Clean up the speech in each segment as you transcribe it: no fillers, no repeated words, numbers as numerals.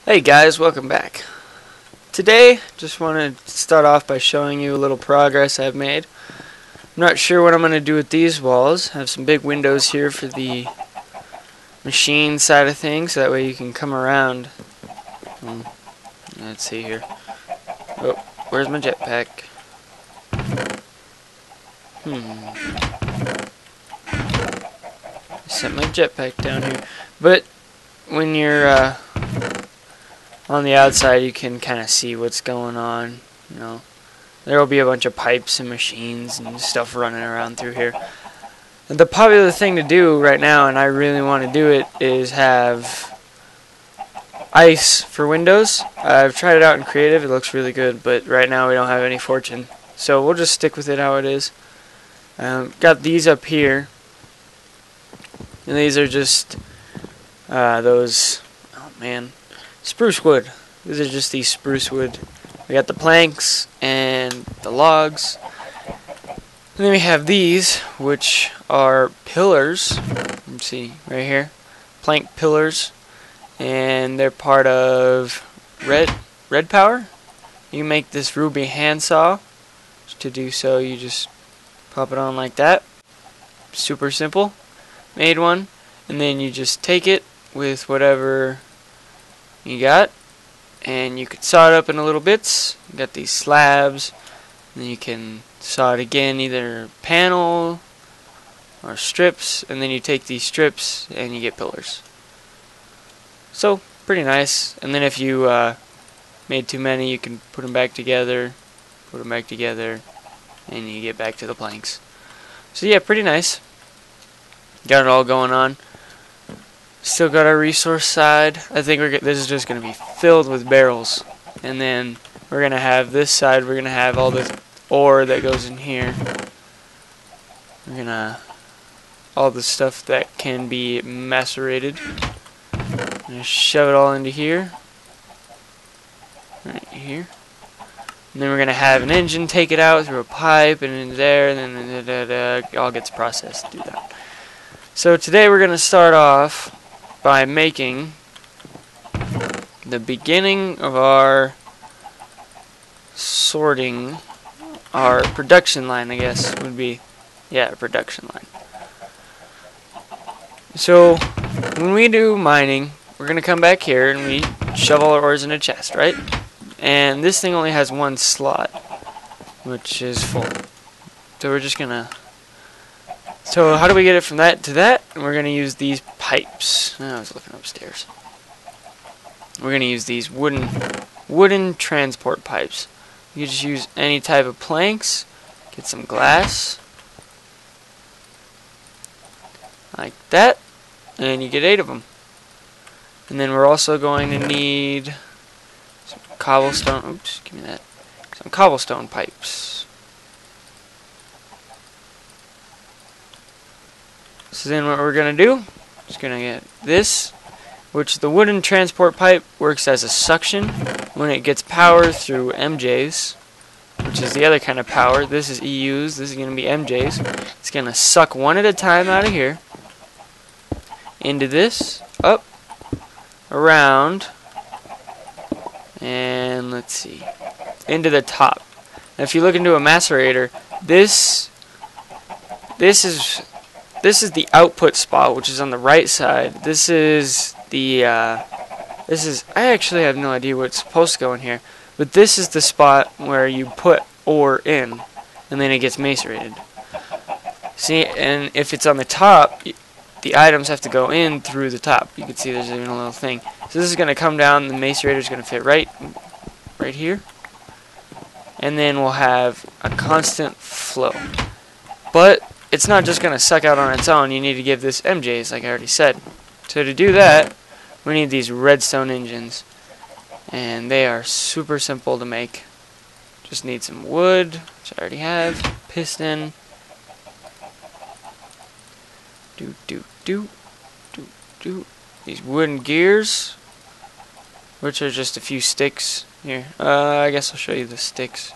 Hey guys, welcome back. Today, just want to start off by showing you a little progress I've made. I'm not sure what I'm going to do with these walls. I have some big windows here for the machine side of things, so that way you can come around. Let's see here. Oh, where's my jetpack? I set my jetpack down here. But when you're on the outside, you can kind of see what's going on. You know, there will be a bunch of pipes and machines and stuff running around through here. And the popular thing to do right now, and I really want to do it, is have ice for windows. I've tried it out in creative, it looks really good, but right now we don't have any fortune, so we'll just stick with it how it is. Got these up here, and these are just those, oh man, spruce wood. These are just these spruce wood. We got the planks and the logs. And then we have these, which are pillars. Let's see, right here. Plank pillars. And they're part of red power. You can make this ruby handsaw. To do so, you just pop it on like that. Super simple. Made one. And then you just take it with whatever you got, and you could saw it up into little bits. You got these slabs, and then you can saw it again, either panel or strips, and then you take these strips and you get pillars. So pretty nice. And then if you made too many, you can put them back together, and you get back to the planks. So yeah, pretty nice. Got it all going on. Still got our resource side. I think this is just going to be filled with barrels. And then we're going to have this side, we're going to have all this ore that goes in here. We're going to, all the stuff that can be macerated. I'm going to shove it all into here. Right here. And then we're going to have an engine take it out through a pipe and into there, and then it all gets processed through that. So today we're going to start off by making the beginning of our sorting, our production line, I guess would be, yeah, production line. So when we do mining, we're going to come back here and we shove all our ores in a chest, right? And this thing only has one slot, which is full. So we're just going to, so how do we get it from that to that? And we're going to use these pipes. Oh, I was looking upstairs. We're going to use these wooden transport pipes. You can just use any type of planks. Get some glass. Like that. And you get 8 of them. And then we're also going to need some cobblestone. Oops, give me that. Some cobblestone pipes. So then what we're going to do is going to get this, which the wooden transport pipe works as a suction when it gets power through MJs, which is the other kind of power. This is EUs, this is going to be MJs. It's going to suck one at a time out of here, into this, up, around, and let's see, into the top. Now if you look into a macerator, this is the output spot, which is on the right side. This is the, I actually have no idea what's supposed to go in here, but this is the spot where you put ore in, and then it gets macerated. See, and if it's on the top, the items have to go in through the top. You can see there's even a little thing. So this is going to come down, the macerator is going to fit right here, and then we'll have a constant flow. But it's not just going to suck out on its own. You need to give this MJs, like I already said. So to do that, we need these redstone engines. And they are super simple to make. Just need some wood, which I already have. Piston. These wooden gears, which are just a few sticks. Here, I guess I'll show you the sticks.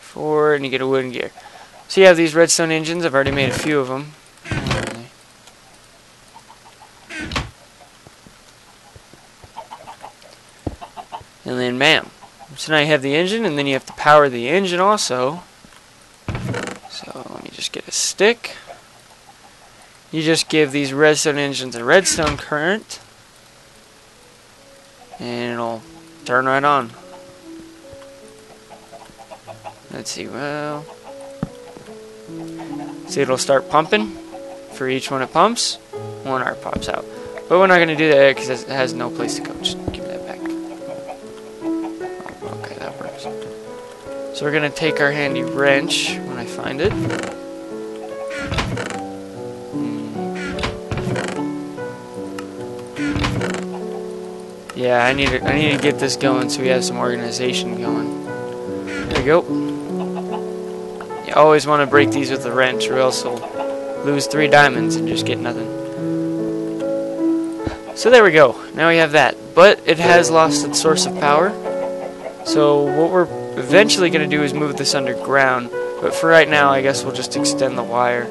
4, and you get a wooden gear. So you have these redstone engines. I've already made a few of them. And then bam. So now you have the engine, and then you have to power the engine also. So let me just get a stick. You just give these redstone engines a redstone current, and it'll turn right on. Let's see, well, see, it'll start pumping. For each one it pumps, 1 arc pops out. But we're not going to do that because it has no place to go. Just give me that back. Oh, okay, that works. So we're going to take our handy wrench when I find it. Yeah, I need to get this going so we have some organization going. There we go. You always want to break these with a wrench, or else you'll lose 3 diamonds and just get nothing. So there we go. Now we have that. But it has lost its source of power. So what we're eventually going to do is move this underground. But for right now, I guess we'll just extend the wire.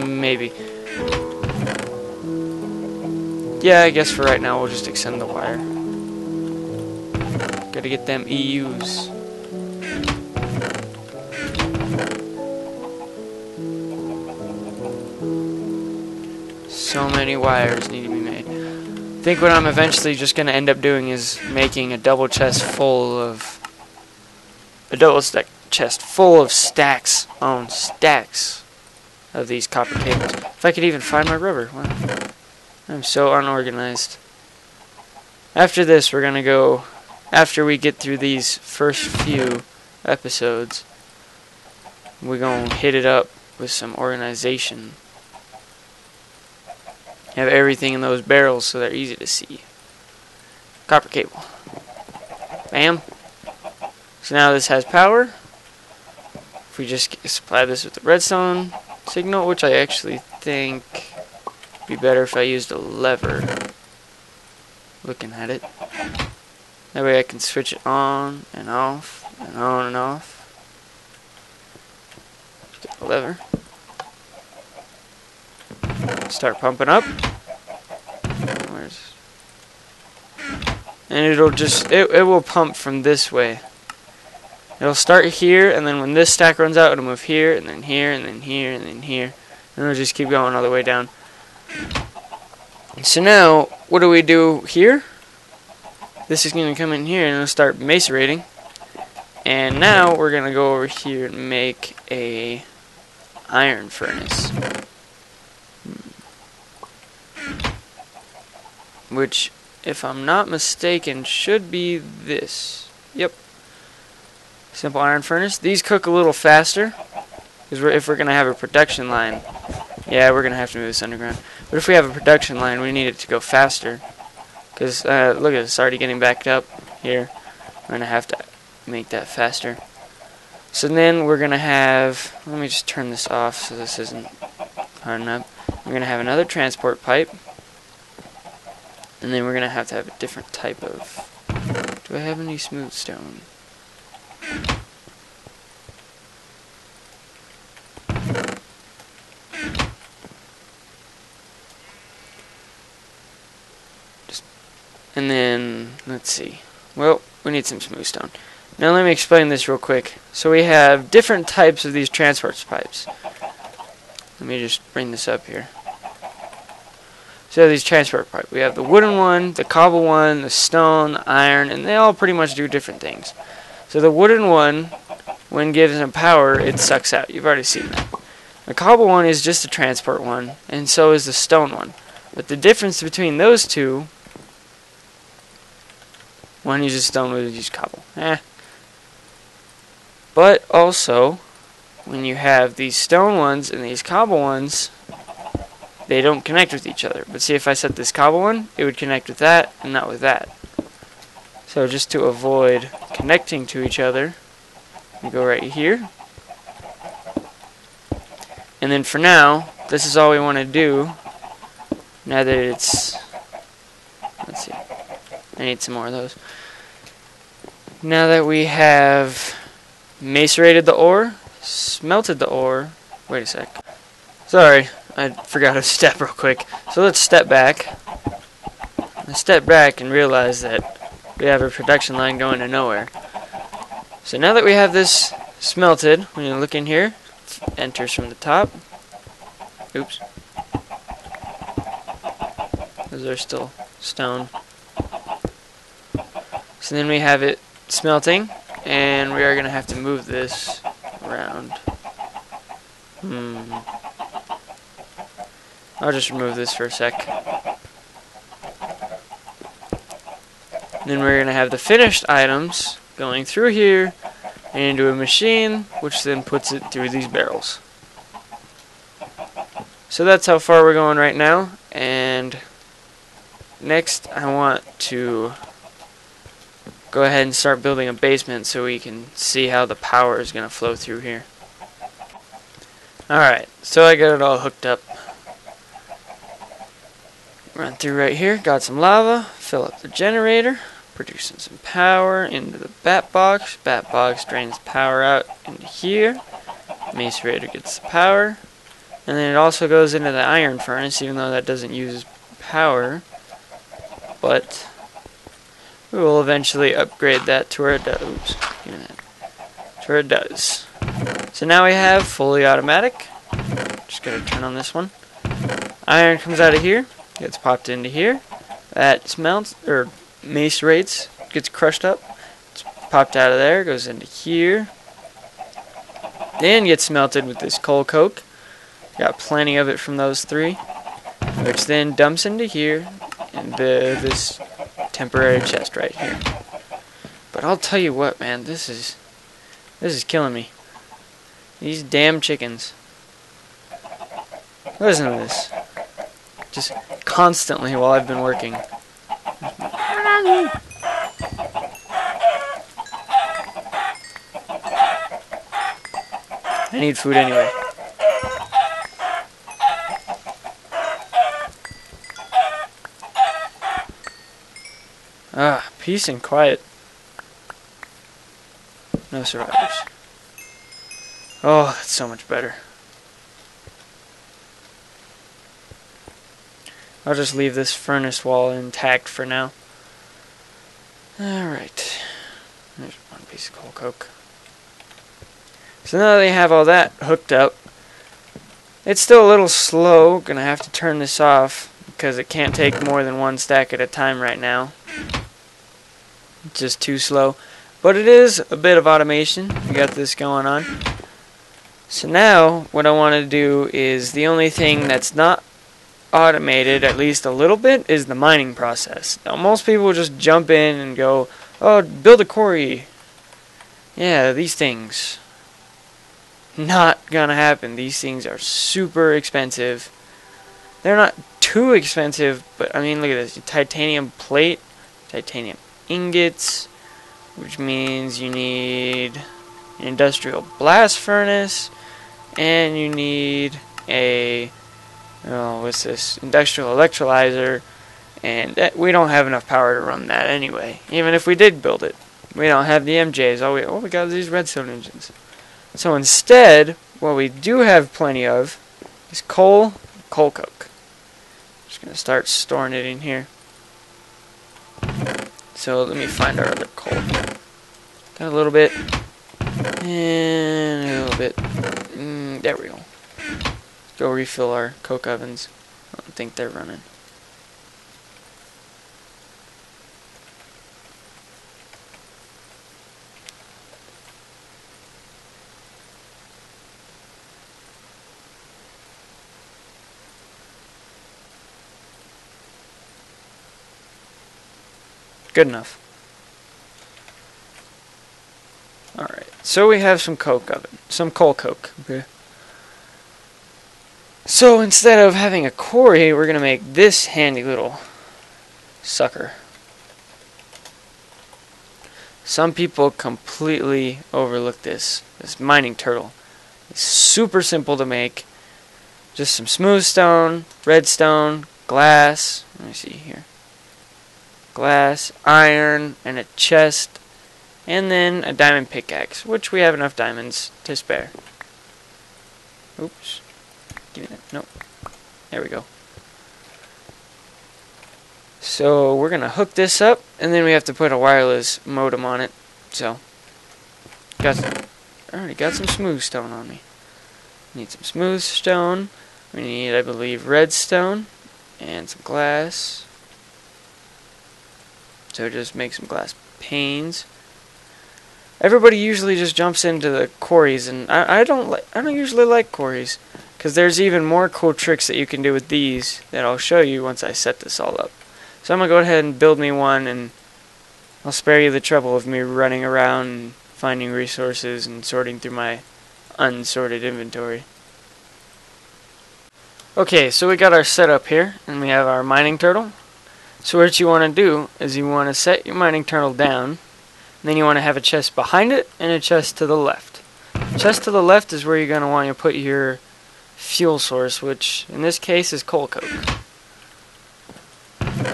Maybe. Yeah, I guess for right now we'll just extend the wire. Gotta get them EUs. So many wires need to be made. I think what I'm eventually just gonna end up doing is making a double chest full of stacks on stacks of these copper cables. If I could even find my rubber. Wow. I'm so unorganized. After this, we're gonna go, after we get through these first few episodes, we're gonna hit it up with some organization. Have everything in those barrels so they're easy to see. Copper cable. Bam. So now this has power. If we just supply this with the redstone signal, which I actually think be better if I used a lever. Looking at it. That way I can switch it on and off and on and off. Get the lever. Start pumping up. And it'll just, it will pump from this way. It'll start here, and then when this stack runs out, it'll move here, and then here, and then here, and then here. And it'll just keep going all the way down. So now, what do we do here? This is going to come in here and it'll start macerating. And now we're going to go over here and make a iron furnace. Which, if I'm not mistaken, should be this. Yep. Simple iron furnace. These cook a little faster. Because if we're going to have a production line. Yeah, we're going to have to move this underground. But if we have a production line, we need it to go faster. Because, look at it, it's already getting backed up here. We're going to have to make that faster. So then we're going to have, let me just turn this off so this isn't hard enough. We're going to have another transport pipe. And then we're going to have a different type of, do I have any smooth stone? And then, let's see. Well, we need some smooth stone. Now let me explain this real quick. So we have different types of these transport pipes. Let me just bring this up here. So these transport pipes. We have the wooden one, the cobble one, the stone, the iron, and they all pretty much do different things. So the wooden one, when given power, it sucks out. You've already seen that. The cobble one is just a transport one, and so is the stone one. But the difference between those two, one uses stone, one uses cobble. But also, when you have these stone ones and these cobble ones, they don't connect with each other. But see, if I set this cobble one, it would connect with that and not with that. So just to avoid connecting to each other, we go right here. And then for now, this is all we want to do. Now that it's, let's see, I need some more of those. Now that we have macerated the ore, smelted the ore, wait a sec. Sorry, I forgot to step real quick. So let's step back. I stepped back and realized that we have a production line going to nowhere. So now that we have this smelted, when you look in here, it enters from the top. Oops. Those are still stone. So then we have it smelting, and we are going to have to move this around. I'll just remove this for a sec. Then we're going to have the finished items going through here and into a machine, which then puts it through these barrels. So that's how far we're going right now, and next I want to go ahead and start building a basement so we can see how the power is going to flow through here. Alright, so I got it all hooked up. Run through right here, got some lava, fill up the generator, producing some power into the bat box. Bat box drains power out into here. Macerator gets the power. And then it also goes into the iron furnace, even though that doesn't use power. But we will eventually upgrade that to where it does. Oops, give me that. To where it does. So now we have fully automatic. Just gotta turn on this one. Iron comes out of here, gets popped into here. That smelts, or macerates, gets crushed up. It's popped out of there, goes into here. Then gets smelted with this coal coke. Got plenty of it from those three, which then dumps into here and this temporary chest right here. But I'll tell you what, man, this is killing me. These damn chickens. Listen to this. Just constantly while I've been working. I need food anyway. Ah, peace and quiet. No survivors. Oh, that's so much better. I'll just leave this furnace wall intact for now. Alright. There's one piece of coal coke. So now that they have all that hooked up, it's still a little slow. Gonna have to turn this off because it can't take more than one stack at a time right now. It's just too slow. But it is a bit of automation. We got this going on. So now what I want to do is the only thing that's not automated, at least a little bit, is the mining process. Now most people just jump in and go, oh, build a quarry. Yeah, these things. Not gonna happen. These things are super expensive. They're not too expensive, but I mean, look at this. Titanium plate, titanium ingots, which means you need an industrial blast furnace, and you need a, oh, what's this? Industrial electrolyzer, and we don't have enough power to run that anyway. Even if we did build it, we don't have the MJs. All we got is these redstone engines. So instead, what we do have plenty of is coal coke. Just gonna start storing it in here. So let me find our other coal. Got a little bit, and a little bit. There we go. Let's go refill our coke ovens. I don't think they're running. Good enough. Alright, so we have some coke oven, some coal coke, okay? So instead of having a quarry, we're gonna make this handy little sucker. Some people completely overlook this mining turtle. It's super simple to make. Just some smooth stone, redstone, glass, let me see here. Glass, iron, and a chest, and then a diamond pickaxe, which we have enough diamonds to spare. Oops. Give me that. Nope. There we go. So we're gonna hook this up, and then we have to put a wireless modem on it. So I already got some smooth stone on me. Need some smooth stone. We need, I believe, redstone and some glass. So just make some glass panes. Everybody usually just jumps into the quarries, and I don't usually like quarries, because there's even more cool tricks that you can do with these that I'll show you once I set this all up. So I'm gonna go ahead and build me one, and I'll spare you the trouble of me running around and finding resources and sorting through my unsorted inventory. Okay, so we got our setup here, and we have our mining turtle. So what you want to do is you want to set your mining turtle down, and then you want to have a chest behind it and a chest to the left. The chest to the left is where you're going to want to put your fuel source, which in this case is coal coke.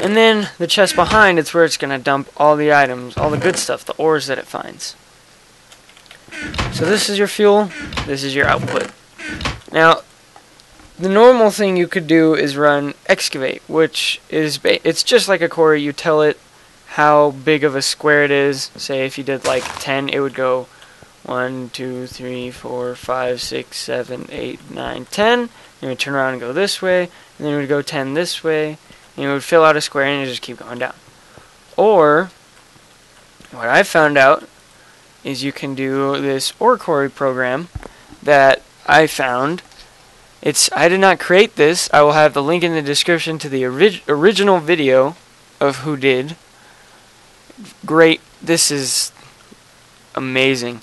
And then the chest behind, it's where it's going to dump all the items, all the good stuff, the ores that it finds. So this is your fuel, this is your output. Now, the normal thing you could do is run excavate, which is, it's just like a quarry. You tell it how big of a square it is. Say if you did like 10, it would go 1, 2, 3, 4, 5, 6, 7, 8, 9, 10. Then you would turn around and go this way, and then you would go 10 this way, and you would fill out a square and you just keep going down. Or, what I found out is you can do this ore quarry program that I found. I did not create this. I will have the link in the description to the original video of who did. Great. This is amazing.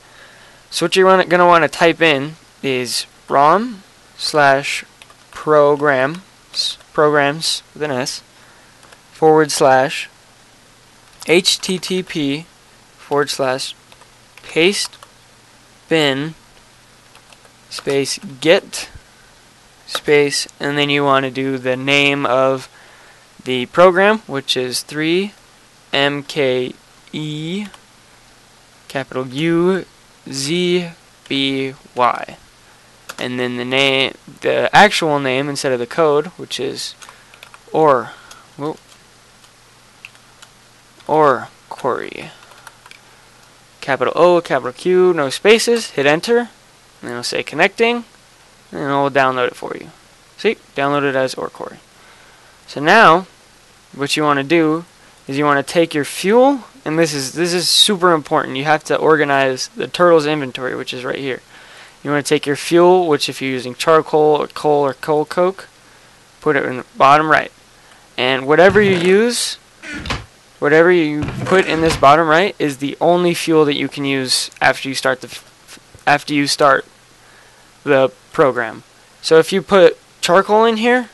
So what you're going to want to type in is rom/programs with an S /http:/paste bin space get space, and then you want to do the name of the program, which is 3MKE capital UZBY, and then the actual name instead of the code, which is ore quarry, capital O, capital Q, no spaces. Hit enter, and then it'll say connecting, and it'll download it for you. See, download it as ore quarry. So now, what you want to do is you want to take your fuel, and this is super important. You have to organize the turtle's inventory, which is right here. You want to take your fuel, which if you're using charcoal or coal coke, put it in the bottom right. And whatever you use, whatever you put in this bottom right is the only fuel that you can use after you start the program. So if you put charcoal in here,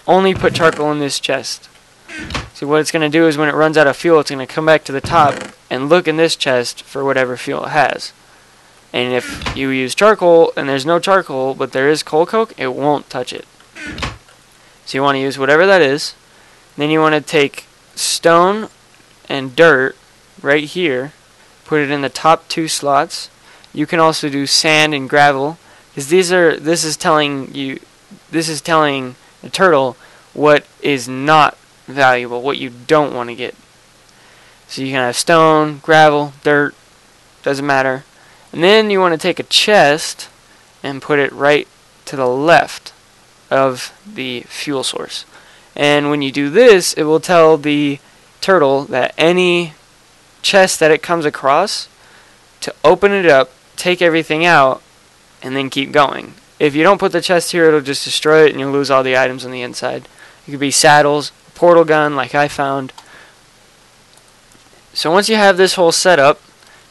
only put charcoal in this chest. See, what it's going to do is when it runs out of fuel, it's going to come back to the top and look in this chest for whatever fuel it has. And if you use charcoal and there's no charcoal but there is coal coke, it won't touch it. So you want to use whatever that is. Then you want to take stone and dirt right here, put it in the top 2 slots. You can also do sand and gravel, because this is telling the turtle what is not valuable, what you don't want to get. So you can have stone, gravel, dirt, doesn't matter. And then you want to take a chest and put it right to the left of the fuel source. And when you do this, it will tell the turtle that any chest that it comes across, to open it up, take everything out, and then keep going. If you don't put the chest here, it'll just destroy it and you'll lose all the items on the inside. It could be saddles, a portal gun like I found. So once you have this whole setup,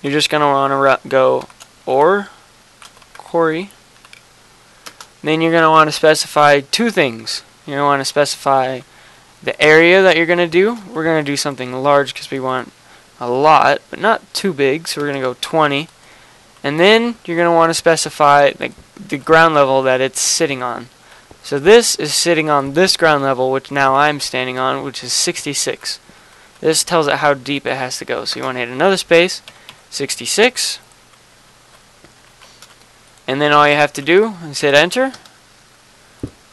you're just going to want to go ore quarry. Then you're going to want to specify 2 things. You're going to want to specify the area that you're going to do. We're going to do something large because we want a lot, but not too big, so we're going to go 20. And then you're going to want to specify the ground level that it's sitting on. So this is sitting on this ground level, which now I'm standing on, which is 66. This tells it how deep it has to go. So you want to hit another space, 66. And then all you have to do is hit enter.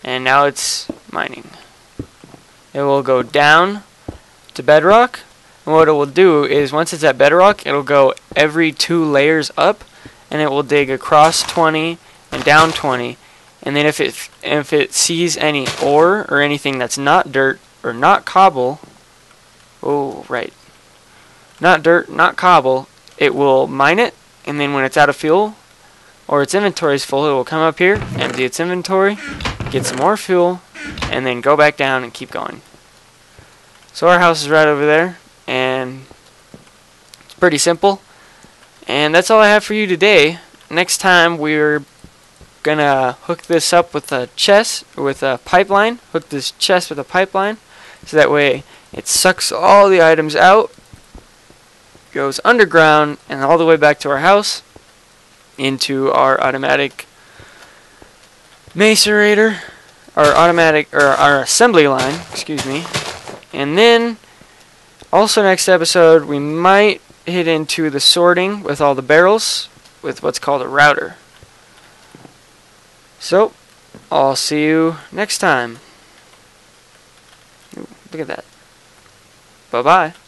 And now it's mining. It will go down to bedrock. And what it will do is once it's at bedrock, it'll go every 2 layers up, and it will dig across 20 and down 20. And then if it sees any ore or anything that's not dirt or not cobble, not dirt, not cobble, it will mine it, and then when it's out of fuel or its inventory is full, it will come up here, empty its inventory, get some more fuel, and then go back down and keep going. So our house is right over there, and it's pretty simple. And that's all I have for you today. Next time we're gonna hook this up with a pipeline. Hook this chest with a pipeline, so that way it sucks all the items out, goes underground, and all the way back to our house, into our automatic macerator, our assembly line, excuse me. And then also next episode we might hit into the sorting with all the barrels with what's called a router. So I'll see you next time. Ooh, look at that. Bye bye.